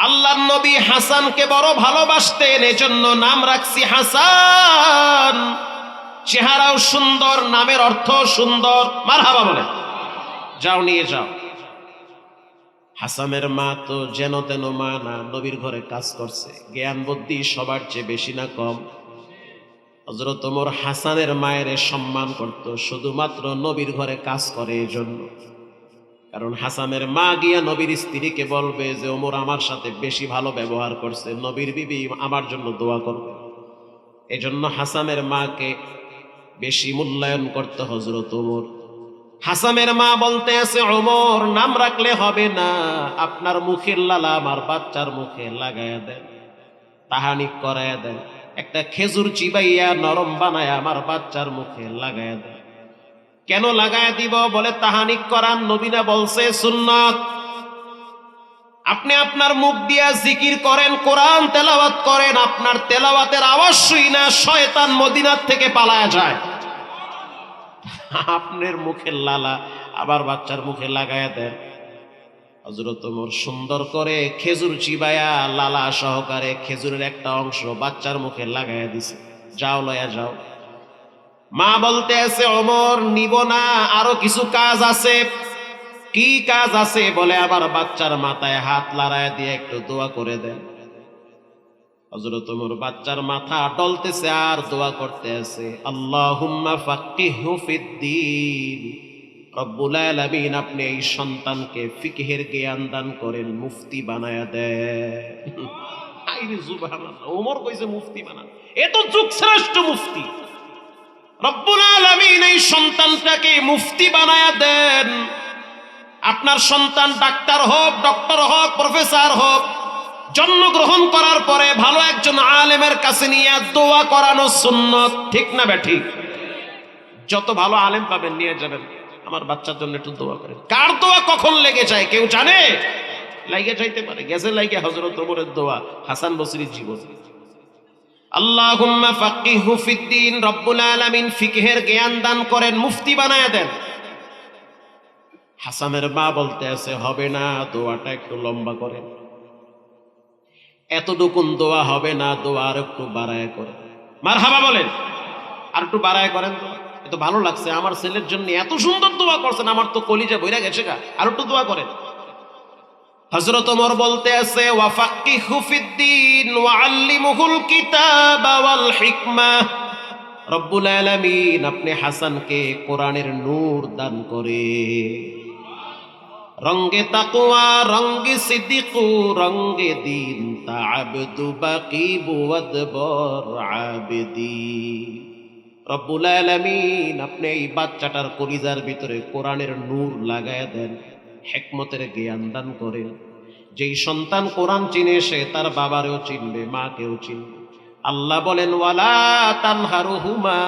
আল্লাহর নবী হাসানকে বড় ভালোবাসতেন, এজন্য নাম রাখছি হাসান। চেহারাও সুন্দর, নামের অর্থ সুন্দর। মারহাবা বলে, যাও নিয়ে যাও। হাসানের মা তো যেন তেন মা না, নবীর ঘরে কাজ করছে, জ্ঞান বুদ্ধি সবার চেয়ে বেশি না কম? হযরত ওমর হাসানের মায়ের সম্মান করত, শুধুমাত্র নবীর ঘরে কাজ করে এজন্য। কারণ হাসানের মা গিয়া নবীর স্ত্রীকে বলবে যে ওমর আমার সাথে বেশি ভালো ব্যবহার করছে, নবীর বিবি আমার জন্য দোয়া করবে। এজন্য হাসানের মাকে বেশি মূল্যায়ন করতে হযরত ওমর। হাসানের মা বলতে আছে, ওমর নাম রাখলে হবে না, আপনার মুখের লালা আমার বাচ্চার মুখে লাগায়া দেন, তাহানিক করায়া দেন, একটা খেজুর চিবাইয়া নরম বানায় আমার বাচ্চার মুখে লাগায়া দেন। কেন লাগায়া দিব? বলে তাহানিক করান, নবী না বলছে সুন্নাত। আপনি আপনার মুখ দিয়া জিকির করেন, কোরআন তেলাওয়াত করেন, আপনার তেলাওয়াতের আওয়াজ শুই না শয়তান মদিনার থেকে পালায়া যায়। আপনার মুখের লালা আবার বাচ্চার মুখে লাগায়া দেন। হযরত ওমর সুন্দর করে খেজুর চিবায়া লালা সহকারে খেজুরের একটা অংশ বাচ্চার মুখে লাগায়া দিছে, যাও লয়া যাও। মা বলতে আছে, ওমর নিব না, আরো কিছু কাজ আছে। কি কাজ আছে? বলে আমার বাচ্চার মাথায় হাত লাড়ায় দিয়ে একটু দোয়া করে দেন। হযরত ওমর বাচ্চার মাথা ডলতেছে আর দোয়া করতে আছে, আল্লাহুম্মা ফাক্কিহু ফিদ্দীন। রব্বুল আলামিন আপনি এই সন্তানকে ফিকহের জ্ঞান দান করেন, মুফতি বানায়া দেন। আইরে সুবহানাল্লাহ, ওমর কইছে মুফতি বানান, এ তো যুগশ্রেষ্ঠ মুফতি। রব্বুল আলামিন এই সন্তানটাকে মুফতি বানায়া দেন। আপনার সন্তান ডাক্তার হোক, ডক্টর হোক, প্রফেসর হোক, জন্মগ্রহণ করার পরে ভালো একজন আলেমের কাছে নিয়ে দোয়া করানো সুন্নত, ঠিক না বেঠিক? যত ভালো আলেম পাবেন নিয়ে যাবেন, আমার বাচ্চার জন্য একটু দোয়া করেন। কার দোয়া কখন লেগে যায় কেউ জানে? লাগে যাইতে পারে, গেছে লাগে হযরত ওমরের দোয়া, হাসান বসরির জীবন। আল্লাহুম্মা ফাক্কিহু ফিদ্দীন, রব্বুল আলামিন ফিকহের জ্ঞান দান করেন, মুফতি বানায়া দেন। হাসানের মা বলতে আছে, হবে না, দোয়াটা একটু লম্বা করেন। এতটুকুন দোয়া হবে না, দোয়া আর একটু বাড়ায় করেন। মারহাবা বলেন, আর একটু বাড়ায় করেন। এত ভালো লাগছে, আমার ছেলের জন্য এত সুন্দর দোয়া করছেন, আমার তো কলিজা বইরা গেছে গা, আর একটু দোয়া করেন। হযরত ওমর বলতে আছে, ওয়া ফাক্কিহু ফিদ্দীন ওয়া আল্লিমুহুল কিতাবা ওয়াল হিকমা। রব্বুল আলামিন আপনি হাসানকে কোরআনের নূর দান করে, রঙ্গে তাকওয়া, রঙ্গে সিদ্দিকু, রঙ্গে দিন, তা'আবদু বাকিবু ওয়াদবর আবিদি। রব্বুল আলামিন আপনি এই বাচ্চাটার কলিজার ভিতরে কোরআনের নূর লাগায়া দেন, হিকমতের জ্ঞান দান করেন। যেই সন্তান কোরআন চিনে সে তার বাবারেও চিনবে, মাকেও চিনবে। আল্লাহ বলেন, ওয়ালা তানহারুহুমা,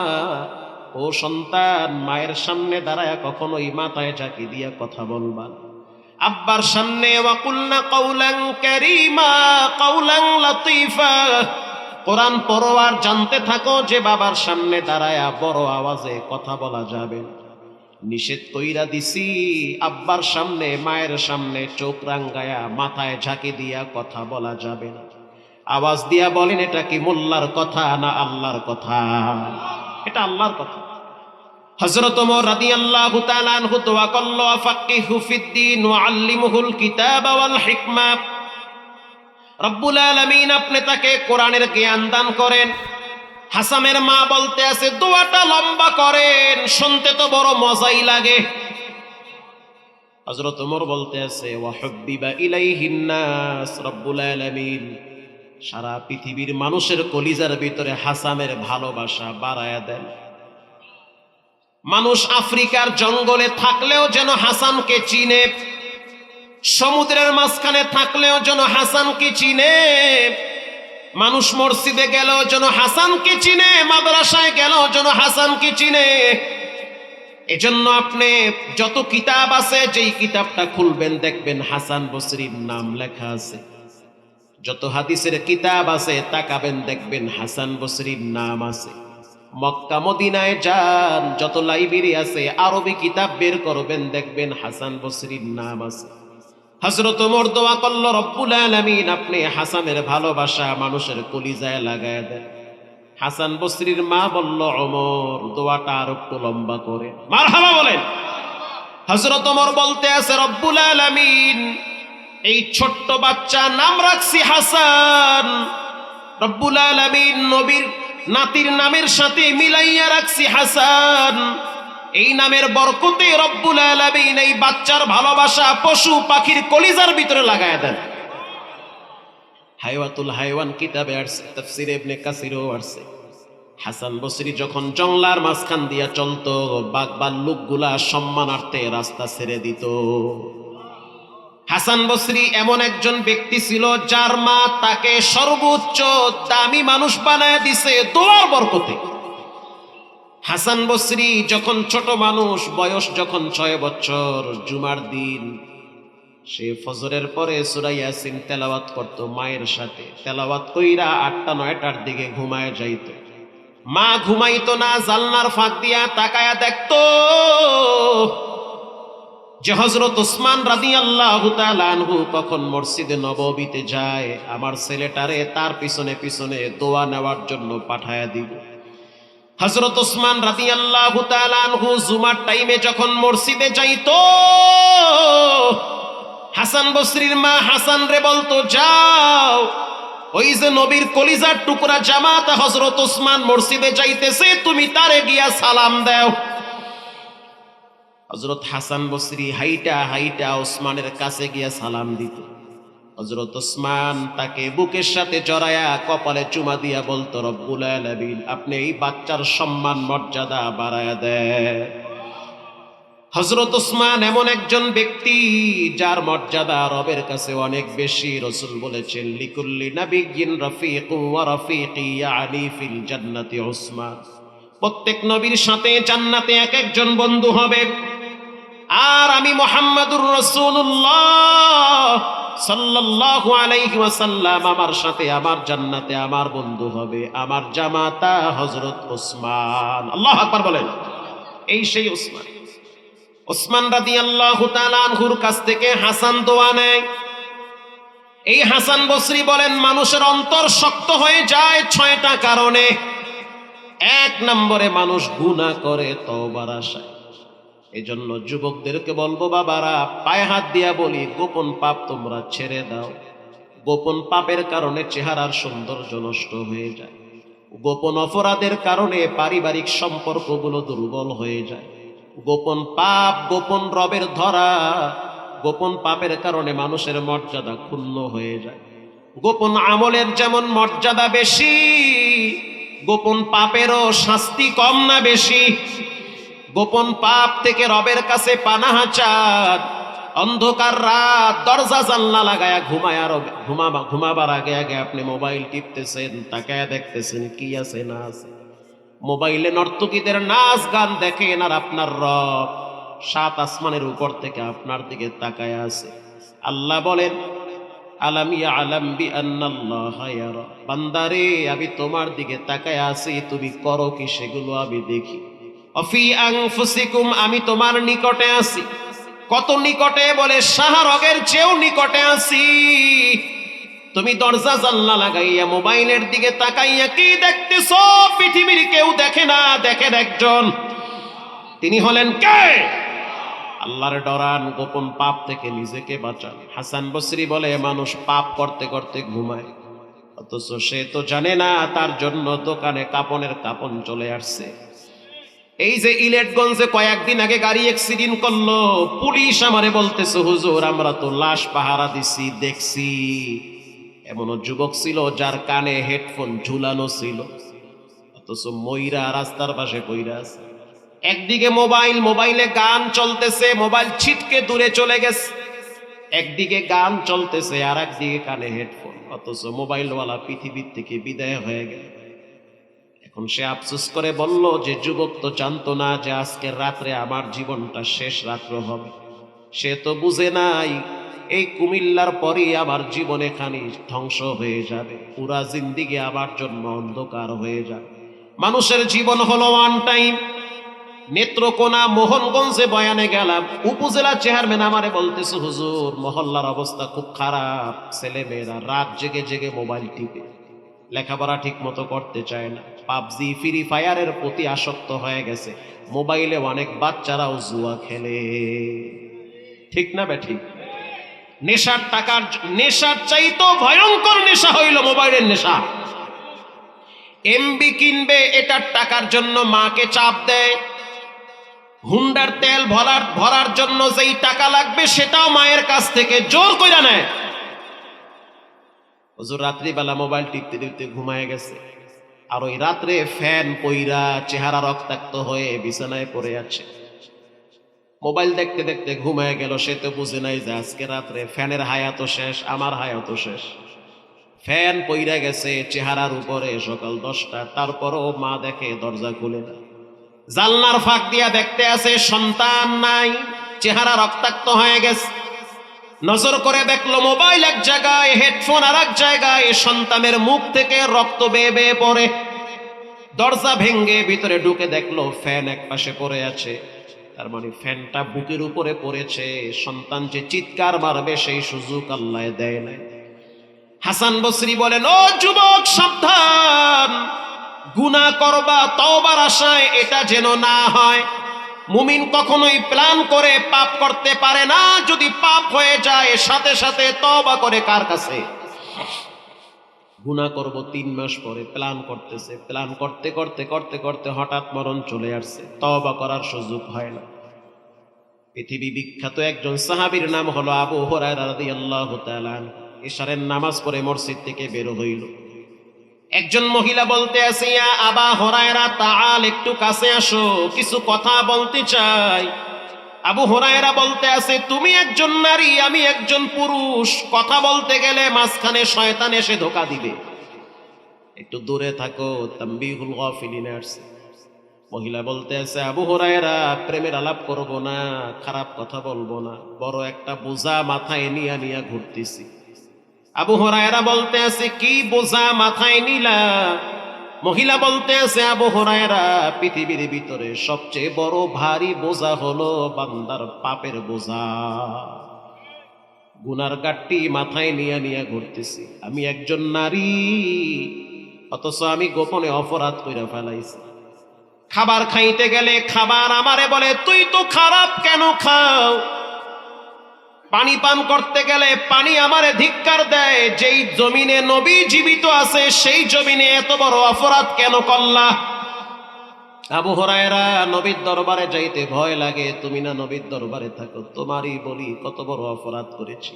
ও সন্তান মায়ের সামনে দাঁড়ায় কখনোই মাথায় ঝাঁকি দিয়া কথা বলবা না। আব্বার সামনে ওয়াকুলনা কাওলান কারীমা, কাওলান লতীফা, কোরআন পড়ো আর জানতে থাকো যে বাবার সামনে দাঁড়ায়া বড় আওয়াজে কথা বলা যাবে না। নিষেধ কইরা দিছি, আব্বার সামনে মায়ের সামনে চোখ রাঙ্গায়া মাথায় ঝাঁকি দিয়া কথা বলা যাবে না। আওয়াজ দিয়া বলেন, এটা কি মোল্লার কথা না আল্লাহর কথা? এটা আল্লাহর কথা। হযরত ওমর রাদিয়াল্লাহু তাআলা আনহু দোয়া করলো, ফাক্কিহু ফিদ্দীন ওয়া আল্লিমুহুল কিতাবা ওয়াল হিকমা। রব্বুল আলামিন আপনি তাকে কোরআনের জ্ঞান দান করেন। হাসানের মা বলতে আছে, দোয়াটা লম্বা করেন, শুনতে তো বড় মজাই লাগে। হযরত ওমর বলতে আছে, ওয়া হুব্বিবা ইলাইহিন নাস, রব্বুল আলামিন সারা পৃথিবীর মানুষের কলিজার ভিতরে হাসানের ভালোবাসা বাড়ায়া দেন। মানুষ আফ্রিকার জঙ্গলে থাকলেও যেন হাসানকে চিনে, সমুদ্রের মাঝখানে থাকলেও যেন হাসানকে চিনে, মানুষ মসজিদে গেলেও যেন হাসানকে চিনে, মাদ্রাসায় গেলেও যেন হাসানকে চিনে। এজন্য আপনি যত কিতাব আছে, যেই কিতাবটা খুলবেন দেখবেন হাসান বসরির নাম লেখা আছে। যত হাদিসের কিতাব আছে তাকাবেন দেখবেন হাসান বসরির নাম আছে। মক্কা মদিনায় যান, যত লাইব্রেরি আছে আরবি কিতাব বের করবেন দেখবেন হাসান বসরির নাম আছে। হযরত ওমর দোয়া করল, রব্বুল আলামিন আপনি হাসানের ভালোবাসা মানুষের কলিজায় লাগায় দেন। হাসান বসরির মা বলল, ওমর দোয়াটা আর একটু লম্বা করে মারহাবা বলেন। হযরত ওমর বলতে আছে, রব্বুল আলামিন এই ছোট্ট বাচ্চা নাম রাখছি হাসান, রব্বুল আলামিন নবীর নাতির নামের সাথে মিলাইয়া রাখছি হাসান। এই নামের বরকতে রব্বুল আলামিন এই বাচ্চার ভালোবাসা পশু পাখির কলিজার ভিতরে লাগায় দেন। হায়াতুল হায়ওয়ান কিতাবে আসছে, তাফসীরে ইবনে কাসিরও আসছে, হাসান বসরি যখন জংলার মাঝখান দিয়া চলতো, বাঘ ভাল্লুকগুলা সম্মানার্থে রাস্তা ছেড়ে দিত। হাসান বসরি এমন একজন ব্যক্তি ছিল যার মা তাকে সর্বোচ্চ দামি মানুষ বানায় দিছে দোয়ার বরকতে। হাসান বসরি যখন ছোট মানুষ, বয়স যখন 6 বছর, জুমার দিন সে ফজরের পরে সূরা ইয়াসিন তেলাওয়াত করত মায়ের সাথে। তেলাওয়াত কইরা 8টা-9টার দিকে ঘুমায় যাইত। মা ঘুমাইতো না, জানলার ফাঁক দিয়া তাকায়া দেখতো যে হযরত ওসমান রাদিয়াল্লাহু তাআলা আনহু কখন মসজিদে নববীতে যায়, আমার ছেলেটারে তার পিছনে পিছনে দোয়া নেওয়ার জন্য পাঠায়া দিব। হযরত ওসমান রাদিয়াল্লাহু তাআলা আনহু জুমার টাইমে যখন মসজিদে যাইতো, হাসান বসরির মা হাসান রে বলতো, যাও ওই যে নবীর কলিজার টুকরা জামাত হযরত ওসমান মসজিদে যাইতেছে, তুমি তারে গিয়া সালাম দাও। হযরত হাসান বসরি হাইটা হাইটা ওসমানের কাছে গিয়া সালাম দিত। হযরত ওসমান তাকে বুকের সাথে জড়ায়া কপালে চুমা দিয়া বলতো, রব্বুল আলামিন আপনি এই বাচ্চার সম্মান মর্যাদা বাড়ায়া দেন। হযরত ওসমান এমন একজন ব্যক্তি যার মর্যাদা রবের কাছে অনেক বেশি। রাসূল বলেছেন, লিকুল্লি নাবিয়্যিন রাফীকু ওয়া রাফীকি ইয়ানি ফিল জান্নাতি ওসমান। প্রত্যেক নবীর সাথে জান্নাতে এক একজন বন্ধু হবে, আর আমি মুহাম্মাদুর রাসূলুল্লাহ সাল্লাল্লাহু আলাইহি ওয়াসাল্লাম আমার সাথে আমার জান্নাতে আমার বন্ধু হবে, আমার জামাতা হযরত ওসমান। আল্লাহু আকবার বলেন। এই সেই ওসমান। ওসমান রাদিয়াল্লাহু তাআলা আনহুর কাছ থেকে হাসান দোয়া নেয়। এই হাসান বসরি বলেন, মানুষের অন্তর শক্ত হয়ে যায় 6টা কারণে। 1 নম্বরে মানুষ গুনাহ করে তওবার আশায়। এজন্য যুবকদেরকে বলবো, বাবারা পায়ে হাত দিয়া বলি, গোপন পাপ তোমরা ছেড়ে দাও। গোপন পাপের কারণে চেহারার সৌন্দর্য নষ্ট হয়ে যায়। গোপন অপরাধের কারণে পারিবারিক সম্পর্কগুলো দুর্বল হয়ে যায়। গোপন পাপ, গোপন রবের ধরা, গোপন পাপের কারণে মানুষের মর্যাদা ক্ষুণ্ণ হয়ে যায়। গোপন আমলের যেমন মর্যাদা বেশি, গোপন পাপেরও শাস্তি কম না বেশি? গোপন পাপ থেকে রবের কাছে পানাহ চান। অন্ধকার রাত দরজা জানলা লাগায়া ঘুমাবার আগে আগে আপনি মোবাইল টিপতেছেন, তাকায়া দেখতেছেন কি আছে না আছে। মোবাইলে নর্তকীদের নাচ গান দেখেন, আর আপনার রব 7 আসমানের উপর থেকে আপনার দিকে তাকায়া আছে। আল্লাহ বলেন, আলাম ইয়ালাম বিআন্নাল্লাহা ইয়ারা। বান্দারে আমি তোমার দিকে তাকায়া আছি, তুমি করো কি সেগুলো আমি দেখি। অফি আনফুসিকুম, আমি তোমার নিকটে আছি। কত নিকটে? বলে শাহরগের চেয়েও নিকটে আছি। তুমি দরজা জানলা লাগাইয়া মোবাইলের দিকে তাকাইয়া কি দেখতেছো? পৃথিবীর কেউ দেখে না, দেখেন একজন, তিনি হলেন কে? আল্লাহর ডরান, গোপন পাপ থেকে নিজেকে বাঁচান। হাসান বসরি বলে, মানুষ পাপ করতে করতে ঘুমায়, অথচ সে তো জানে না তার জন্য দোকানে কাপনের কাপন চলে আসছে। এই যে ইলেটগঞ্জে কয়েকদিন আগে গাড়ি অ্যাক্সিডেন্ট করলো, পুলিশ আমারে বলতেছে, হুজুর আমরা তো লাশ পাহারা দিছি, দেখছি। এমনও যুবক ছিল যার কানে হেডফোন ঝুলানো ছিল, অথচ ময়রা রাস্তার পাশে পইরা আছে। একদিকে মোবাইলে গান চলতেছে, মোবাইল ছিটকে দূরে চলে গেছে। একদিকে গান চলতেছে, আর একদিকে কানে হেডফোন, অথচ মোবাইলওয়ালা পৃথিবীর থেকে বিদায় হয়ে গেল। এখন সে আফসোস করে বলল যে যুবক তো জানতো না যে আজকের রাত্রে আমার জীবনটা শেষ রাত্র হবে। সে তো বুঝে নাই এই কুমিল্লার পরই আমার জীবনে খানি ধ্বংস হয়ে যাবে, পুরা জিন্দিগি আমার জন্য অন্ধকার হয়ে যাবে। মানুষের জীবন হলো ওয়ান টাইম। নেত্রকোনা মোহনগঞ্জে বয়ানে গেলাম, উপজেলা চেয়ারম্যান আমারে বলতেছে, হুজুর মহল্লার অবস্থা খুব খারাপ, ছেলে মেয়েরা রাত জেগে জেগে মোবাইল টিপে, লেখাপড়া ঠিক মতো করতে চায় না, পাবজি ফ্রি ফায়ারের প্রতি আসক্ত হয়ে গেছে, মোবাইলে অনেক বাচ্চারাও জুয়া খেলে। ঠিক না বেঠিক? নেশার চাইতো ভয়ঙ্কর নেশা হইল মোবাইলের নেশা। এমবি কিনবে, এটার টাকার জন্য মাকে চাপ দেয়, হুন্ডার তেল ভরার জন্য যেই টাকা লাগবে সেটাও মায়ের কাছ থেকে জোর কইরা নেয়। হুজুর রাত্রিবেলা মোবাইল টিপতে টিপতে ঘুমায় গেছে, আর ওই রাত্রে ফ্যান পইরা চেহারা রক্তাক্ত হয়ে বিছানায় পড়ে আছে। মোবাইল দেখতে দেখতে ঘুমায় গেল, সে তো বুঝে নাই যে আজকে রাত্রে ফ্যানের হায়াতও শেষ, আমার হায়াতও শেষ। ফ্যান পইরা গেছে চেহারার উপরে সকাল 10টা, তারপরও মা দেখে দরজা খুলে না। জানলার ফাঁক দিয়া দেখতে আছে সন্তান নাই, চেহারা রক্তাক্ত হয়ে গেছে। নজর করে দেখলো মোবাইল এক জায়গায়, হেডফোন আর এক জায়গায়, সন্তানের মুখ থেকে রক্ত বেয়ে বেয়ে পড়ে। দরজা ভেঙ্গে ভিতরে ঢুকে দেখলো ফ্যান এক পাশে পড়ে আছে, তার মানে ফ্যানটা বুকের উপরে পড়েছে। সন্তান যে চিৎকার মারবে সেই সুযোগ আল্লাহ দেয় নাই। হাসান বসরি বলেন, ও যুবক সাবধান, গুনাহ করবা তওবার আশায়, এটা যেন না হয়। মুমিন কখনোই প্ল্যান করে পাপ করতে পারে না, যদি পাপ হয়ে যায় সাথে সাথে তওবা করে কার কাছে? গুনাহ করব 3 মাস পরে প্ল্যান করতেছে, প্ল্যান করতে করতে করতে করতে হঠাৎ মরণ চলে আসছে, তওবা করার সুযোগ হয় না। পৃথিবী বিখ্যাত একজন সাহাবীর নাম হলো আবু হুরায়রা রাদিয়াল্লাহু তাআলা। ইশারের নামাজ পড়ে মসজিদ থেকে বের হইল। একজন মহিলা বলতে আছে, ইয়া আবা হুরায়রা তাআল, একটু কাছে আসো, কিছু কথা বলতে চাই। আবু হুরায়রা বলতে আছে, তুমি একজন নারী, আমি একজন পুরুষ, কথা বলতে গেলে মাঝখানে শয়তান এসে ধোঁকা দিবে, একটু দূরে থাকো। তানবীহুল গাফিলিনে আসছে। মহিলা বলতে আছে, আবু হুরায়রা, প্রেমের আলাপ করব না, খারাপ কথা বলবো না, বড় একটা বোঝা মাথায় নিয়ে নিয়ে ঘুরতেছি। আবু হুরায়রা বলতে আছে, কি বোঝা মাথায় নিলা? মহিলা বলতে আছে, আবু হুরায়রা, পৃথিবীর ভিতরে সবচেয়ে বড় ভারী বোঝা হলো বান্দার পাপের বোঝা, গুনার গাট্টি মাথায় নিয়ে নিয়ে ঘুরতেছি। আমি একজন নারী, অথচ আমি গোপনে অপরাধ কইরা ফেলাইছি। খাবার খাইতে গেলে খাবার আমারে বলে, তুই তো খারাপ, কেন খাও? পানি পান করতে গেলে পানি আমারে ধিক্কার দেয়, যেই জমিনে নবী জীবিত আছে সেই জমিনে এত বড় অপরাধ কেন করলা? আবু হুরায়রা, নবীর দরবারে যাইতে ভয় লাগে, তুমি না নবীর দরবারে থাকো, তোমারই বলি কত বড় অপরাধ করেছি।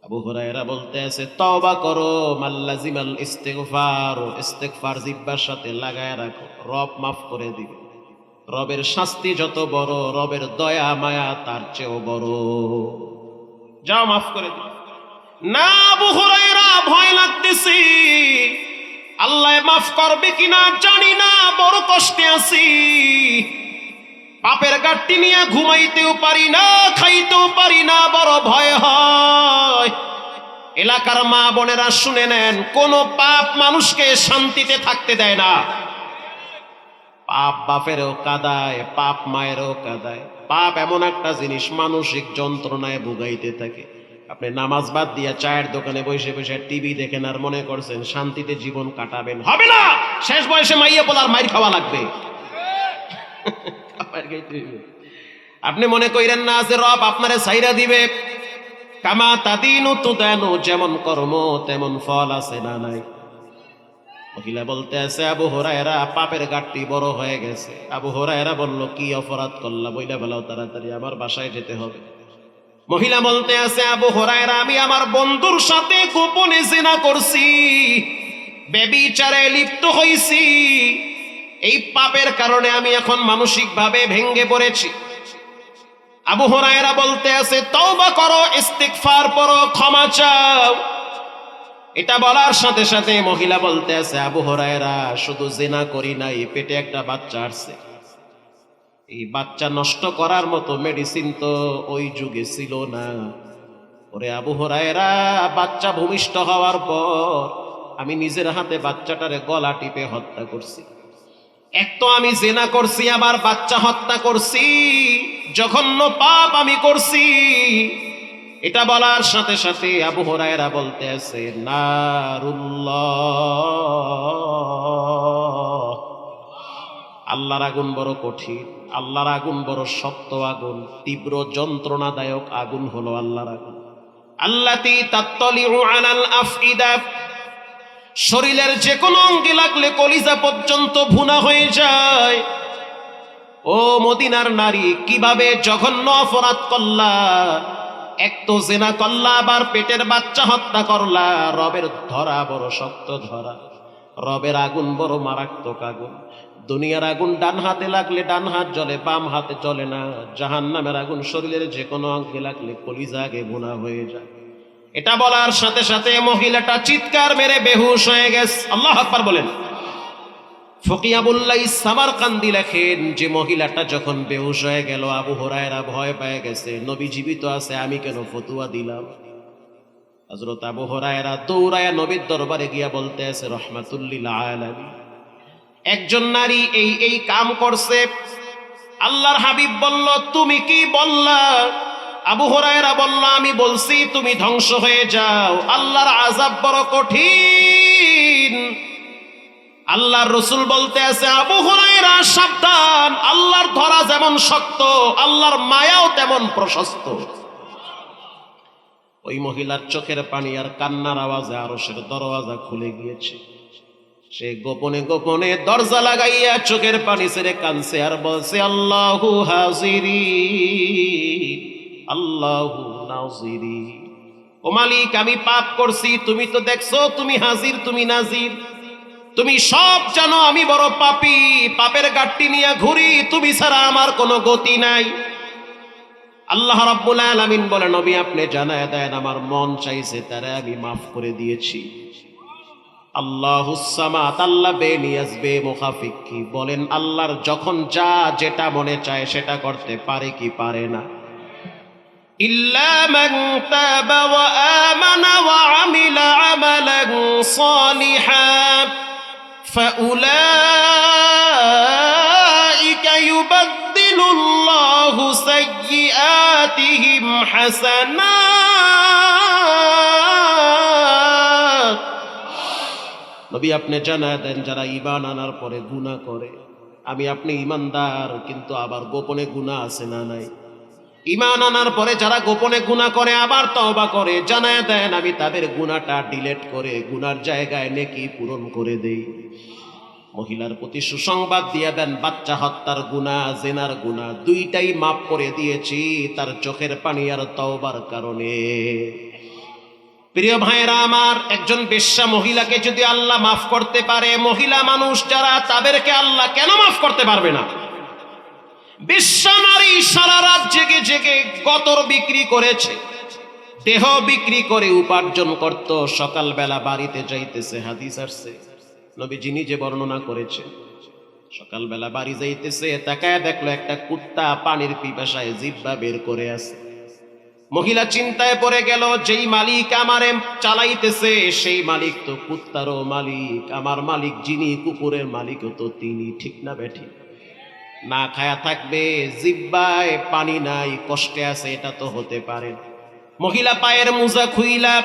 আবু হুরায়রা বলতে আছে, তওবা করো, মাল্লাজিমাল ইস্তিগফার, ইস্তিগফার জিহ্বার সাথে লাগায় রাখো, রব মাফ করে দিবে। রবের শাস্তি যত বড়, রবের দয়া মায়া তার চেয়েও বড়। যাও মাফ করে দিবে। না আবু হুরায়রা, ভয় লাগতেছে, আল্লাহ মাফ করবে কিনা জানি না, বড় কষ্টে আছি, পাপের গাট্টি নিয়ে ঘুমাইতেও পারি না, খাইতেও পারি না, বড় ভয় হয়। এলাকার মা বোনেরা শুনে নেন, কোন পাপ মানুষকে শান্তিতে থাকতে দেয় না। পাপ বাপেরও কাঁদায়, পাপ মায়েরও কাঁদায়। পাপ এমন একটা জিনিস মানসিক যন্ত্রণায় ভুগাইতে থাকে। আপনি নামাজ বাদ দিয়া চায়ের দোকানে বসে বসে টিভি দেখেন আর মনে করছেন শান্তিতে জীবন কাটাবেন, হবে না। শেষ বয়সে মাইয়া পোলার মাইর খাওয়া লাগবে। আপনি মনে কইরেন না যে রব আপনারে ছাইরা দিবে। কামা তাদিনু তুদানু, যেমন কর্ম তেমন ফল, আছে না নাই? মহিলা বলতে আছে, আবু হুরায়রা, পাপের গাট্টি বড় হয়ে গেছে। আবু হুরায়রা বলল, কি অপরাধ করলা? বইলা বলাও তাড়াতাড়ি, আমার বাসায় যেতে হবে। মহিলা বলতে আছে, আবু হুরায়রা, আমি আমার বন্ধুর সাথে গোপনে জিনা করছি, ব্যভিচারে লিপ্ত হইছি, এই পাপের কারণে আমি এখন মানসিকভাবে ভেঙ্গে পড়েছি। আবু হুরায়রা বলতে আছে, তওবা করো, ইস্তিগফার পড়ো, ক্ষমা চাও। এটা বলার সাথে সাথে মহিলা বলতে আছে, আবু হুরায়রা, শুধু জিনা করি নাই, পেটে একটা বাচ্চা আসছে। এই বাচ্চা নষ্ট করার মতো মেডিসিন তো ওই যুগে ছিল না। ওরে আবু হুরায়রা, বাচ্চা ভূমিষ্ঠ হওয়ার পর আমি নিজের হাতে বাচ্চাটারে গলা টিপে হত্যা করছি। এক তো আমি জিনা করছি, আবার বাচ্চা হত্যা করছি, জঘন্য পাপ আমি করছি। এটা বলার সাথে সাথে আবু হুরায়রা বলতে আছে, নারুল্লাহ, আল্লাহর আগুন বড় কঠিন, আল্লাহর আগুন বড় শক্ত আগুন, তীব্র যন্ত্রণাদায়ক আগুন হলো আল্লাহর আগুন। আল্লাতী তাত্তালিউ আলাল আফইদা, শরীরের যে কোনো অঙ্গে লাগলে কলিজা পর্যন্ত ভুনা হয়ে যায়। ও মদিনার নারী, কিভাবে জঘন্য অপরাধ করলা! এক তো জিনা করলা, আবার পেটের বাচ্চা হত্যা করলা। রবের ধরা বড় শক্ত ধরা, রবের আগুন বড় মারাত্মক আগুন। দুনিয়ার আগুন ডান হাতে লাগলে ডান হাত জ্বলে, বাম হাতে জ্বলে না। জাহান্নামের আগুন শরীরের যে কোনো অঙ্গে লাগলে কলিজা আগে ভুনা হয়ে যায়। এটা বলার সাথে সাথে মহিলাটা চিৎকার মেরে বেহুশ হয়ে গেছে। আল্লাহু আকবার বলেন। ফকি আবুল্লাহ সামারকান্দি লেখেন যে মহিলাটা যখন বেহুশ হয়ে গেল, আবু হুরায়রা ভয় পেয়ে গেছে, নবী জীবিত আছে, আমি কেন ফতুয়া দিলাম। হযরত আবু হুরায়রা দৌড়ায়া নবীর দরবারে গিয়া বলতে আছে, রাহমাতুল লিল আলামিন, একজন নারী এই কাম করছে। আল্লাহর হাবিব বলল, তুমি কি বললা? আবু হুরায়রা বলল, আমি বলছি তুমি ধ্বংস হয়ে যাও, আল্লাহর আযাব বড় কঠিন। আল্লাহর রাসূল বলতে আছে, আবু হুরায়রা সাবধান, আল্লাহর ধরা যেমন শক্ত, আল্লাহর মায়াও তেমন প্রশস্ত। ওই মহিলার চোখের পানি আর কান্নার আওয়াজে আরশের দরওয়াজা খুলে গিয়েছে। সে গোপনে গোপনে দরজা লাগাইয়া চোখের পানি ছেড়ে কাঁদছে আর বলছে, আল্লাহু হাজিরি, আল্লাহু নাজিরি। ও মালিক, আমি পাপ করছি, তুমি তো দেখছো, তুমি হাজির, তুমি নাজির, তুমি সব জানো। আমি বড় পাপী, পাপের গাট্টি নিয়ে ঘুরি, তুমি ছাড়া আমার কোনো গতি নাই। আল্লাহ রাব্বুল আলামিন বলে, নবী আপনি জানায় দেন, আমার মন চাইছে তারে আমি মাফ করে দিয়েছি। আল্লাহুস সামাদ, আল্লাহ বেনিয়াজ বেমুখাফিক। কি বলেন, আল্লাহর যখন যা যেটা মনে চায় সেটা করতে পারে কি পারে না? ইল্লা মান তাবা ওয়া আমানা ওয়া আমিলা আমালান সালিহান ফাউলাইকা ইউবাদদিলুল্লাহু সাইয়্যাতিহিম হাসানাত। নবী আপনি জানায় দেন, যারা ঈমান আনার পরে গুনাহ করে, আমি আপনি ঈমানদার, কিন্তু আবার গোপনে গুনাহ আছে না নাই? ঈমান আনার পরে যারা গোপনে গুনাহ করে আবার তওবা করে, জানায় দেন আমি তাদের গুনাহটা ডিলিট করে গুনার জায়গায় নেকি পূরণ করে দেই। মহিলার প্রতি সুসংবাদ দিয়ে দেন, বাচ্চা হত্যার গুনাহ, জিনার গুনাহ দুইটাই মাফ করে দিয়েছি তার চোখের পানি আর তওবার কারণে। প্রিয় ভাইরা আমার, একজন বেশ্যা মহিলাকে যদি আল্লাহ মাফ করতে পারে, মহিলা মানুষ যারা, তাদেরকে আল্লাহ কেন মাফ করতে পারবে না? বেশ্যা নারী সারা রাত জেগে জেগে গতর বিক্রি করেছে, দেহ বিক্রি করে উপার্জন করত, সকালবেলা বাড়িতে যাইতেছে। হাদিস আসছে, নবীজি নিজে বর্ণনা করেছে, সকালবেলা বাড়ি যাইতেছে, তাকায় দেখলো একটা কুত্তা পানির পিপাসায় জিহ্বা বের করে আছে। মহিলা চিন্তায় পড়ে গেল, যেই মালিক আমারে চালাইতেছে সেই মালিক তো কুত্তারও মালিক, আমার মালিক যিনি, কুকুরের মালিকও তো তিনি, ঠিক না বেঠি? না খায়া থাকবে, জিহ্বায় পানি নাই, কষ্টে আছে, এটা তো হতে পারে না। মহিলা পায়ের মোজা খুইলা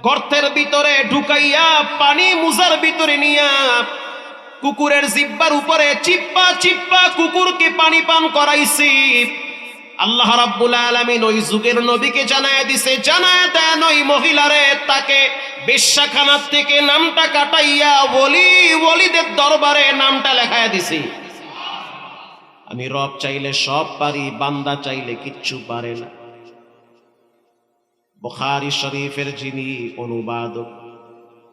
গর্তের ভিতরে ঢুকাইয়া পানি মোজার ভিতরে নিয়া কুকুরের জিহ্বার উপরে চিপ্পা চিপ্পা কুকুরকে পানি পান করাইছি। আল্লাহ রাব্বুল আলামিন ওই যুগের নবীকে জানায় দিছে, জানায় দেন ওই মহিলারে, তাকে বেশ্যাখানার থেকে নামটা কাটাইয়া ওলিদের দরবারে নামটা লেখায়া দিছি। আমি রব চাইলে সব পারি, বান্দা চাইলে কিচ্ছু পারে না। বুখারী শরীফের যিনি অনুবাদক,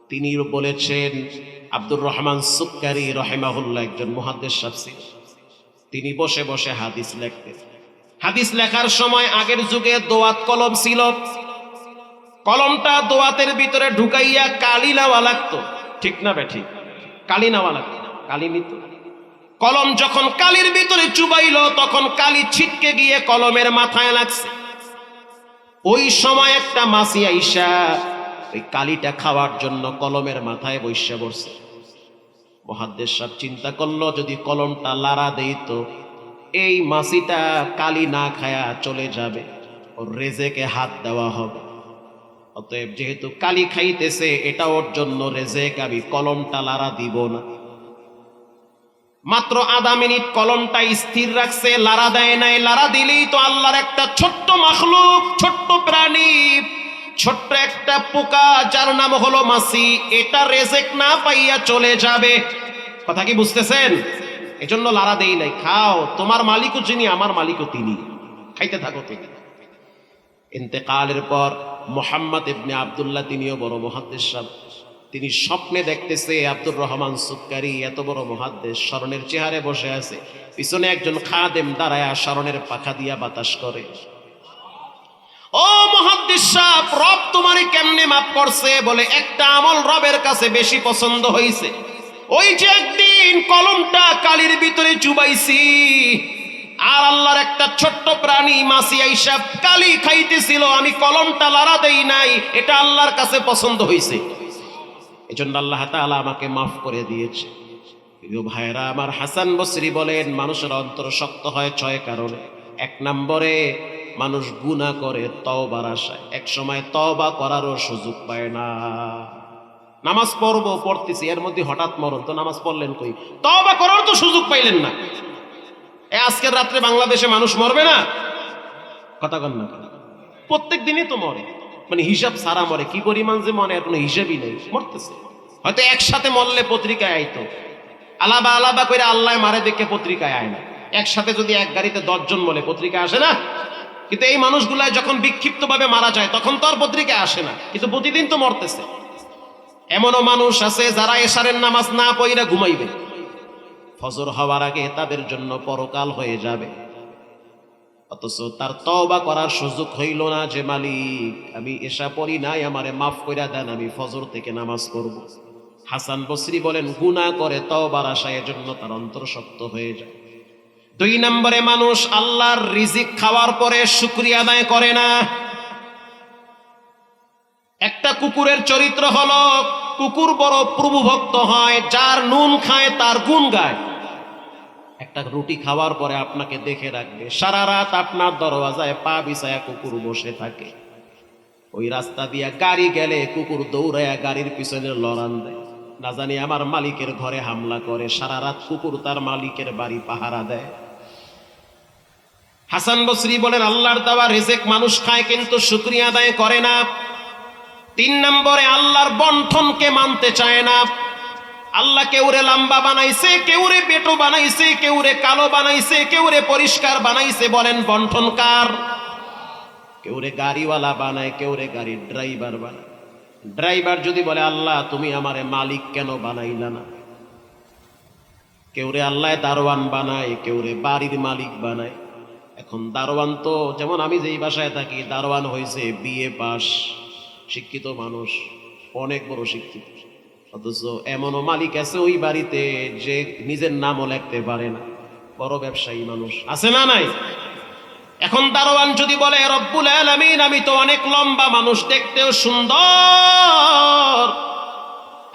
তিনি বলেছেন, আব্দুর রহমান সুক্কারি রাহিমাহুল্লাহ একজন মুহাদ্দিস শাফসি, তিনি বসে বসে হাদিস লিখতেন। হাদিস লেখার সময় আগের যুগে দোয়াত কলম ছিল, কলমটা দোয়াতের ভিতরে ঢুকাইয়া কালি নেওয়া লাগতো, ঠিক না বেঠিক? কালি নেওয়া লাগতো, কালি নিত। কলম যখন কালির ভিতরে চুবাইল, তখন কালি ছিটকে গিয়ে কলমের মাথায় লাগছে। ওই সময় একটা মাছি আইসা ওই কালিটা খাওয়ার জন্য কলমের মাথায় বসে পড়ছে। মুহাদ্দিস সাহেব চিন্তা করলো, যদি কলমটা লাড়া দেই তো এই মাছিটা কালি না খায়া চলে যাবে, ওর রেজেকে হাত দেওয়া হবে। অতএব যেহেতু কালি খাইতেছে এটা ওর জন্য রেজেক, আমি কলমটা লাড়া দিব না। মাত্র আধা মিনিট কলমটা স্থির রাখছে, লাড়া দেয় নাই। লাড়া দিলেই তো আল্লাহর একটা ছোট্ট মাখলুক, ছোট্ট প্রাণী, ছোট্ট একটা পোকা যার নাম হলো মাছি, এটা রেজেক না পাইয়া চলে যাবে। কথা কি বুঝতেছেন? এজন্য লাড়া দেই নাই। খাও, তোমার মালিকও যিনি আমার মালিকও তিনি, খাইতে থাকো তুমি। ইন্তেকালের পর মুহাম্মদ ইবনে আব্দুল্লাহ, তিনিও বড় মুহাদ্দিস সাহেব, তিনি স্বপ্নে দেখতেছে আব্দুর রহমান সুক্কারি এত বড় মুহাদ্দিস স্মরণের চেহারে বসে আছে, পিছনে একজন খাদেম দাঁড়ায় স্মরণের পাখা দিয়া বাতাস করে। ও মুহাদ্দিস সাহেব, রব তোমারে কেমনে মাফ করছে? বলে একটা আমল রবের কাছে বেশি পছন্দ হইছে। ওই যে একদিন কলমটা কালির ভিতরে চুবাইছি, আর আল্লাহর একটা ছোট্ট প্রাণী মাছি আইসা কালি খাইতেছিল, আমি কলমটা লাড়া দেই নাই, এটা আল্লাহর কাছে পছন্দ হইছে, এজন্য আল্লাহ তাআলা আমাকে মাফ করে দিয়েছে। প্রিয় ভাইরা আমার, হাসান বসরি বলেন মানুষের অন্তর শক্ত হয় 6 কারণে। 1 নম্বরে মানুষ গুনাহ করে তওবার আশায়, এক সময় তওবা করারও সুযোগ পায় না। নামাজ পড়তেছি, এর মধ্যে হঠাৎ মরণ, তো নামাজ পড়লেন কই? তওবা করার তো সুযোগ পাইলেন না। আজকের রাত্রে বাংলাদেশে মানুষ মরবে না? কথা কন না, প্রত্যেক দিনই তো মরে, মানে হিসাব সারা মরে। কি পরিমাণ যে মনে কোনো হিসাবই নেই, মরতেছে। হয়তো একসাথে মরলে পত্রিকায় আইতো, আলাবা আলাবা করে আল্লাহ মারে দেখে পত্রিকায় আয় না। একসাথে যদি এক গাড়িতে 10 জন মরে পত্রিকায় আসে না, কিন্তু এই মানুষগুলাই যখন বিক্ষিপ্ত ভাবে মারা যায় তখন তো আর পত্রিকায় আসে না, কিন্তু প্রতিদিন তো মরতেছে। এমনও মানুষ আছে যারা এশারের নামাজ না পড়িয়া ঘুমাইবে, ফজর হওয়ার আগে তাদের জন্য পরকাল হয়ে যাবে, অথচ তার তওবা করার সুযোগ হইল না যে মালিক আমি এশা পড়ি নাই, আমারে মাফ কইরা দেন, আমি ফজর থেকে নামাজ পড়ব। হাসান বসরি বলেন গুনাহ করে তওবার আশায়, এজন্য তার অন্তর শক্ত হয়ে যায়। 2 নম্বরে মানুষ আল্লাহর রিজিক খাওয়ার পরে শুকরিয়া আদায় করে না। একটা কুকুরের চরিত্র হলো, কুকুর বড় প্রভুভক্ত হয়, যার নুন খায় তার গুণ গায়। একটা রুটি খাওয়ার পরে আপনাকে দেখে রাখবে, সারা রাত আপনার দরওয়াজায় পা বিছায়া কুকুর বসে থাকে। ওই রাস্তা দিয়া গাড়ি গেলে কুকুর দৌড়ায়া গাড়ির পিছনে লড়ান দেয়, না জানি আমার মালিকের ঘরে হামলা করে। সারা রাত কুকুর তার মালিকের বাড়ি পাহারা দেয়। হাসান বসরি বলেন আল্লাহর দেওয়া রিজিক মানুষ খায় কিন্তু শুকরিয়া আদায় করে না। 3 নম্বরে আল্লাহর বন্টনকে মানতে চায় না। আল্লাহ কেউরে লম্বা বানাইছে, কেউরে পেটো বানাইছে, কেউরে কালো বানাইছে, কেউরে পরিষ্কার বানাইছে, বলেন বন্টন কার? কেউরে গাড়িওয়ালা বানায়, কেউরে গাড়ির ড্রাইভার বানায়। ড্রাইভার যদি বলে আল্লাহ তুমি আমারে মালিক কেন বানাইলা না? কেউরে আল্লাহ দারোয়ান বানায়, কেউরে বাড়ির মালিক বানায়। এখন দারোয়ান তো, যেমন আমি যেই বাসায় থাকি, দারোয়ান হয়েছে BA পাস, শিক্ষিত মানুষ, অনেক বড় শিক্ষিত, অথচ এমনও মালিক আছে ওই বাড়িতে যে নিজের নামও লিখতে পারে না, বড় ব্যবসায়ী মানুষ আছে না নাই? এখন দারোয়ান যদি বলে রব্বুল আলামিন আমি তো অনেক লম্বা মানুষ, দেখতেও সুন্দর,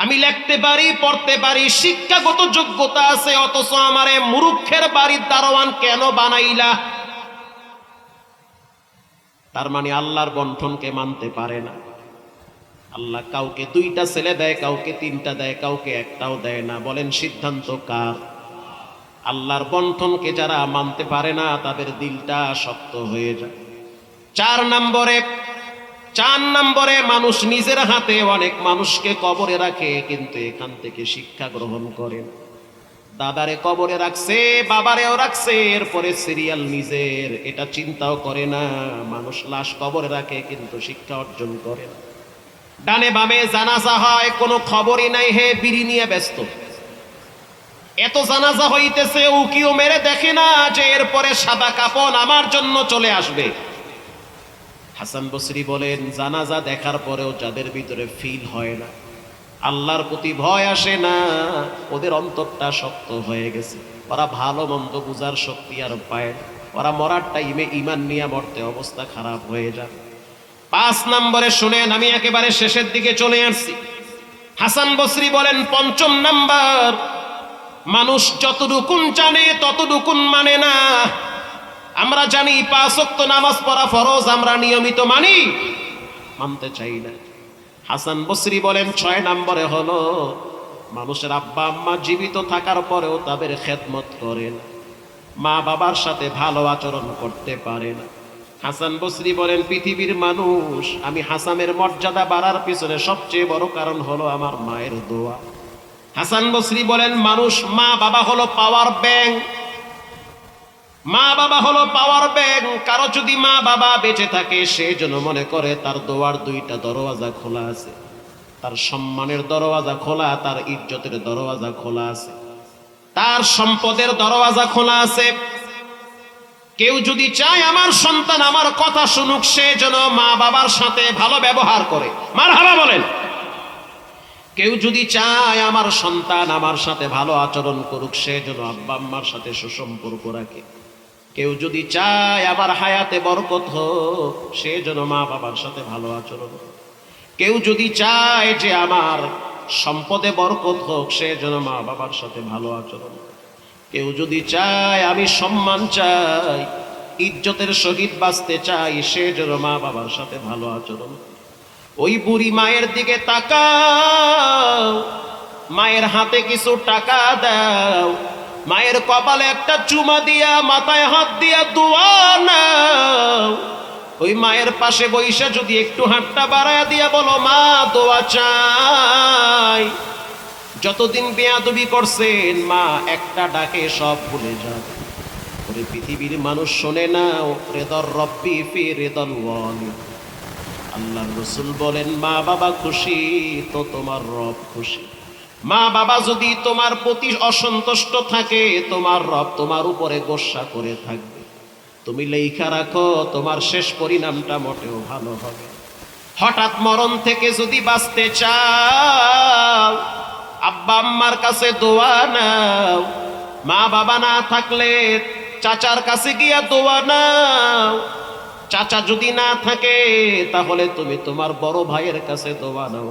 আমি লিখতে পারি, পড়তে পারি, শিক্ষাগত যোগ্যতা আছে, অথচ আমারে মূর্খের বাড়ির দারোয়ান কেন বানাইলা? তার মানে আল্লাহর বন্টনকে মানতে পারে না। আল্লাহ কাউকে 2টা ছেলে দেয়, কাউকে 3টা দেয়, কাউকে 1টাও দেয় না। বলেন সিদ্ধান্ত কার? আল্লাহর বন্টনকে যারা মানতে পারে না তাদের দিলটা শক্ত হয়ে যায়। 4 নম্বরে মানুষ নিজের হাতে অনেক মানুষকে কবরে রাখে, কিন্তু এখান থেকে শিক্ষা গ্রহণ করে না। দাদারে কবরে রাখছে, বাবারেও রাখছে, এরপরে সিরিয়াল নিজের, এটা চিন্তাও করে না। মানুষ লাশ কবরে রাখে কিন্তু শিক্ষা অর্জন করে না। ডানে বামে জানাজা হয়, কোনো খবরই নাই, হে বিড়ি নিয়ে ব্যস্ত। এত জানাজা হইতেছে, উকিও মেরে দেখে না যে এরপরে সাদা কাপন আমার জন্য চলে আসবে। হাসান বসরি বলেন জানাজা দেখার পরেও যাদের ভিতরে ফিল হয় না, আল্লাহর প্রতি ভয় আসে না, ওদের অন্তরটা শক্ত হয়ে গেছে, ওরা ভালো মন্দ বুঝার শক্তি আর পায় না, ওরা মরার টাইমে ঈমান নিয়ে মরতে অবস্থা খারাপ হয়ে যাবে। 5 নম্বরে শুনেন, আমি একেবারে শেষের দিকে চলে আসছি। হাসান বসরি বলেন 5ম নাম্বার, মানুষ যতটুকুন জানে ততটুকুন মানে না। আমরা জানি 5 ওয়াক্ত নামাজ পড়া ফরজ, আমরা নিয়মিত মানতে চাই না। হাসান বসরি বলেন 6 নম্বরে হলো মানুষের আব্বা আম্মা জীবিত থাকার পরেও তাদের খেদমত করে না, মা বাবার সাথে ভালো আচরণ করতে পারে না। হাসান বসরি বলেন পৃথিবীর মানুষ, আমি হাসানের মর্যাদা বাড়ার পিছনে সবচেয়ে বড় কারণ হলো আমার মায়ের দোয়া। হাসান বসরি বলেন মানুষ, মা বাবা হলো পাওয়ার ব্যাংক, মা বাবা হলো পাওয়ার ব্যাংক। কারো যদি মা বাবা বেঁচে থাকে সে যেন মনে করে তার দোয়ার 2টা দরওয়াজা খোলা আছে, তার সম্মানের দরওয়াজা খোলা, তার ইজ্জতের দরওয়াজা খোলা আছে, তার সম্পদের দরওয়াজা খোলা আছে। কেউ যদি চায় আমার সন্তান আমার কথা শুনুক, সে যেন মা বাবার সাথে ভালো ব্যবহার করে, মারহাবা বলেন। কেউ যদি চায় আমার সন্তান আমার সাথে ভালো আচরণ করুক, সে যেন আব্বা আম্মার সাথে সুসম্পর্ক রাখে। কেউ যদি চায় আবার হায়াতে বরকত হোক, সে যেন মা বাবার সাথে ভালো আচরণ করে। কেউ যদি চায় যে আমার সম্পদে বরকত হোক, সে যেন মা বাবার সাথে ভালো আচরণ করে। কেউ যদি চায় আমি সম্মান চাই, ইজ্জতের সহিত বাঁচতে চাই, সে যেন মা বাবার সাথে ভালো আচরণ করে। ওই বুড়ি মায়ের দিকে তাকাও, মায়ের হাতে কিছু টাকা দাও, মায়ের কপালে একটা চুমা দিয়া, মাথায় হাত দিয়া দোয়া নাও। ওই মায়ের পাশে বইসা যদি একটু হাতটা বাড়ায়া দিয়া বলো মা দোয়া চাই। যতদিন বেয়াদবি করছেন মা একটা ডাকে সব ভুলে যাবে। ওরে পৃথিবীর মানুষ শোনে না, রেদর রব্বি ফি রেদল ওয়ালিদ। আল্লাহর রাসূল বলেন মা বাবা খুশি তো তোমার রব খুশি। মা বাবা যদি তোমার প্রতি অসন্তুষ্ট থাকে, তোমার রব তোমার উপরে গোসা করে থাকবে। তুমি লেখা রাখো তোমার শেষ পরিণামটা মোটেও ভালো হবে। হঠাৎ মরণ থেকে যদি বাঁচতে চাও, আব্বা আম্মার কাছে দোয়া নাও। মা বাবা না থাকলে চাচার কাছে গিয়া দোয়া নাও। চাচা যদি না থাকে তাহলে তুমি তোমার বড় ভাইয়ের কাছে দোয়া নাও।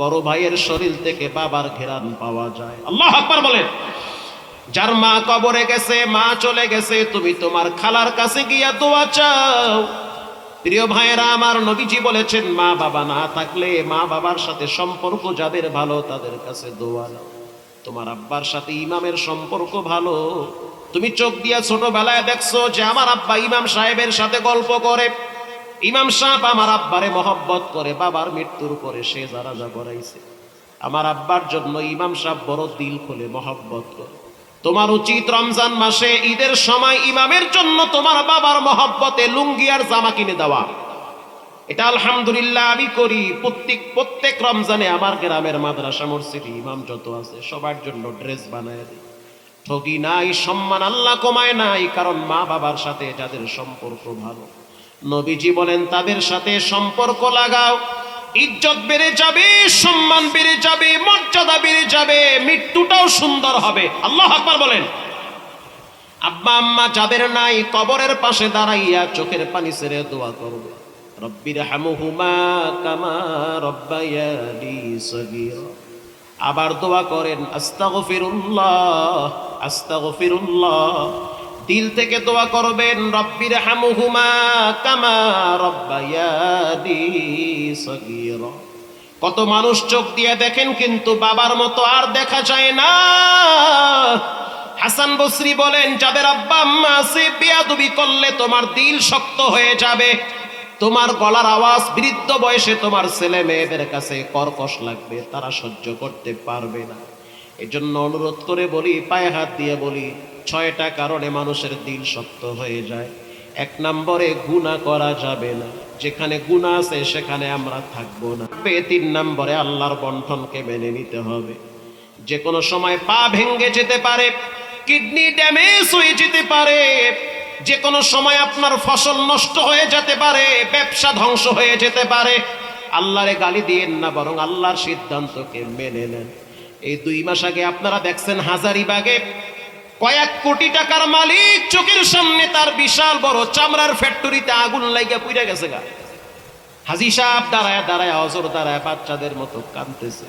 বড় ভাইয়ের শরীর থেকে বাবার ঘেরান পাওয়া যায়। আল্লাহু আকবার বলেন। যার মা কবরে গেছে, মা চলে গেছে, তুমি তোমার খালার কাছে গিয়া দোয়া চাও। প্রিয় ভাইয়েরা আমার, নবীজি বলেছেন মা বাবা না থাকলে মা বাবার সাথে সম্পর্ক যাদের ভালো তাদের কাছে দোয়া নাও। তোমার আব্বার সাথে ইমামের সম্পর্ক ভালো, তুমি চোখ দিয়া ছোটবেলায় দেখছো যে আমার আব্বা ইমাম সাহেবের সাথে গল্প করে, ইমাম সাহেব আমার আব্বারে মহব্বত করে, বাবার মৃত্যুর পরে সে জানাজা করাইছে। আমার আব্বার জন্য ইমাম সাহেব বড় দিল খুলে মহব্বত করে। তোমার উচিত রমজান মাসে ঈদের সময় ইমামের জন্য তোমার বাবার মহব্বতে লুঙ্গি আর জামা কিনে দেওয়া। এটা আলহামদুলিল্লাহ আমি করি। প্রত্যেক রমজানে আমার গ্রামের মাদ্রাসা মসজিদে ইমাম যত আছে সবার জন্য ড্রেস বানায় দিই। ঠকি নাই, সম্মান আল্লাহ কমায় নাই, কারণ মা বাবার সাথে যাদের সম্পর্ক ভালো, নবীজি বলেন তাদের সাথে সম্পর্ক লাগাও, ইজ্জত বেড়ে যাবে, সম্মান বেড়ে যাবে, মর্যাদা বেড়ে যাবে, মৃত্যুটাও সুন্দর হবে। আল্লাহু আকবার বলেন। আব্বা আম্মা যাদের নাই, কবরের পাশে দাঁড়াইয়া চোখের পানি ছেড়ে দোয়া করবে, রব্বিরহামহুমা কামা রব্বায়ানি সগীরা। আবার দোয়া করেন আস্তাগফিরুল্লাহ আস্তাগফিরুল্লাহ। দিল থেকে দোয়া করবেন রব্বিরহামহুমা কামা রব্বায়ানি সগীরা। কত মানুষ চোখ দিয়ে দেখেন কিন্তু বাবার মতো আর দেখা যায় না। হাসান বসরি বলেন যাদের আব্বা আম্মা আছে, বেয়াদবি করলে তোমার দিল শক্ত হয়ে যাবে, তোমার গলার আওয়াজ বৃদ্ধ বয়সে তোমার ছেলে মেয়েদের কাছে কর্কশ লাগবে, তারা সহ্য করতে পারবে না। এজন্য অনুরোধ করে বলি, পায়ে হাত দিয়ে বলি, 6টা কারণে মানুষের দিল শক্ত হয়ে যায়। 1 নম্বরে গুনাহ করা যাবে না, যেখানে গুনাহ আছে সেখানে আমরা থাকবো না। 3 নম্বরে আল্লাহর বন্টনকে মেনে নিতে হবে। যে কোনো সময় পা ভেঙে যেতে পারে, কিডনি ড্যামেজ হয়ে যেতে পারে, যে কোনো সময় আপনার ফসল নষ্ট হয়ে যেতে পারে, ব্যবসা ধ্বংস হয়ে যেতে পারে। আল্লাহরে গালি দিয়েন না, বরং আল্লাহর সিদ্ধান্তকে মেনে নেন। এই 2 মাস আগে আপনারা দেখছেন হাজারীবাগে কয়েক কোটি টাকার মালিক চোখের সামনে তার বিশাল বড় চামড়ার ফ্যাক্টরিতে আগুন লাগিয়া পুড়ে গেছে গা। হাজী সাহেব দাঁড়ায় দাঁড়ায় অজর দাঁড়ায় বাচ্চাদের মতো কাঁদতেছে।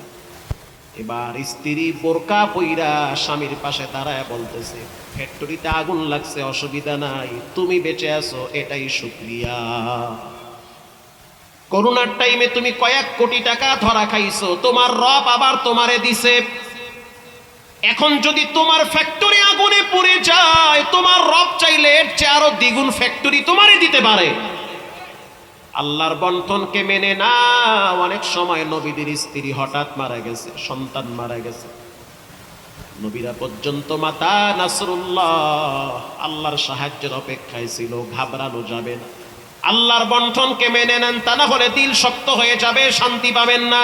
এবার স্ত্রী বোরকা পইরা স্বামীর পাশে দাঁড়ায় বলতেছে, ফ্যাক্টরিতে আগুন লাগছে, অসুবিধা নাই, তুমি বেঁচে আছো এটাই শুকরিয়া। করোনার টাইমে তুমি কয়েক কোটি টাকা ধরা খাইছো, তোমার রব আবার তোমারে দিছে। এখন যদি তোমার ফ্যাক্টরি আগুনে পুড়ে যায়, তোমার রব চাইলে এর চেয়ে আরো দ্বিগুণ ফ্যাক্টরি তোমারই দিতে পারে। আল্লাহর বন্টনকে মেনে না। অনেক সময় নবীদের স্ত্রী হঠাৎ মারা গেছে, সন্তান মারা গেছে, নবীরা পর্যন্ত মাতা নাসরুল্লাহ আল্লাহর সাহায্যের অপেক্ষায় ছিল। ঘাবড়ানো যাবে না, আল্লাহর বন্টনকে মেনে নেন, তা না হলে দিল শক্ত হয়ে যাবে, শান্তি পাবেন না।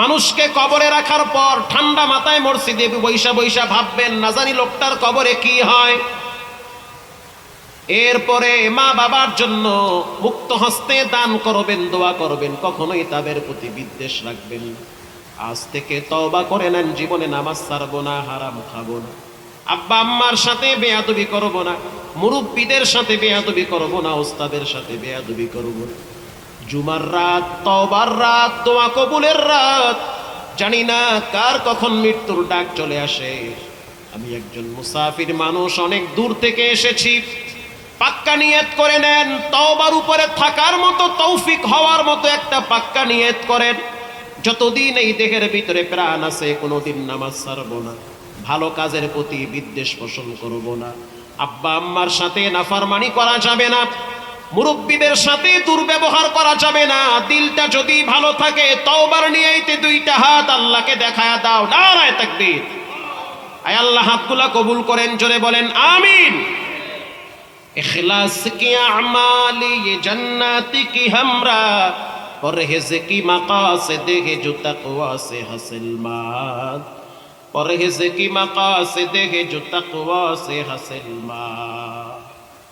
মানুষকে কবরে রাখার পর ঠান্ডা মাথায় মসজিদে বৈশা বৈশা ভাববেন, না জানি লোকটার কবরে কি হয়। এরপরে মা বাবার জন্য মুক্ত হস্তে দান করবেন, দোয়া করবেন, কখনোই তাদের প্রতি বিদ্বেষ রাখবেন না। আজ থেকে তওবা করে নেন, জীবনে নামাজ ছাড়বো না, হারাম খাবো না, আব্বা আম্মার সাথে বেয়াদবি করবো না, মুরব্বীদের সাথে বেয়াদবি করবো না, ওস্তাদের সাথে বেয়াদবি করবো না। জুমার রাত, তওবার রাত, দোয়া কবুলের রাত, জানি না কার কখন মৃত্যুর ডাক চলে আসে। আমি একজন মুসাফির মানুষ, অনেক দূর থেকে এসেছি। পাক্কা নিয়ত করে নেন, তওবার উপরে থাকার মতো, তৌফিক হওয়ার মতো একটা পাক্কা নিয়ত করেন, যতদিন এই দেহের ভিতরে প্রাণ আছে কোনোদিন নামাজ ছাড়বো না, ভালো কাজের প্রতি বিদ্বেষ পোষণ করব না, আব্বা আম্মার সাথে নাফরমানি করা যাবে না, মুরব্বীদের সাথে দুর্ব্যবহার করা যাবে না। দিলটা যদি ভালো থাকে, তওবার নিয়তে দুইটা হাত আল্লাহকে দেখায়া দাও, নারায়ে তাকবীর। আয় আল্লাহ হাতগুলা কবুল করেন, জোরে বলেন আমিন। इखलास की अमाली ये जन्नत की हमरा, परहेज की मकासद है जो तक़वा से हासिल माद, परहेज की मकासद है जो तक़वा से हासिल माद।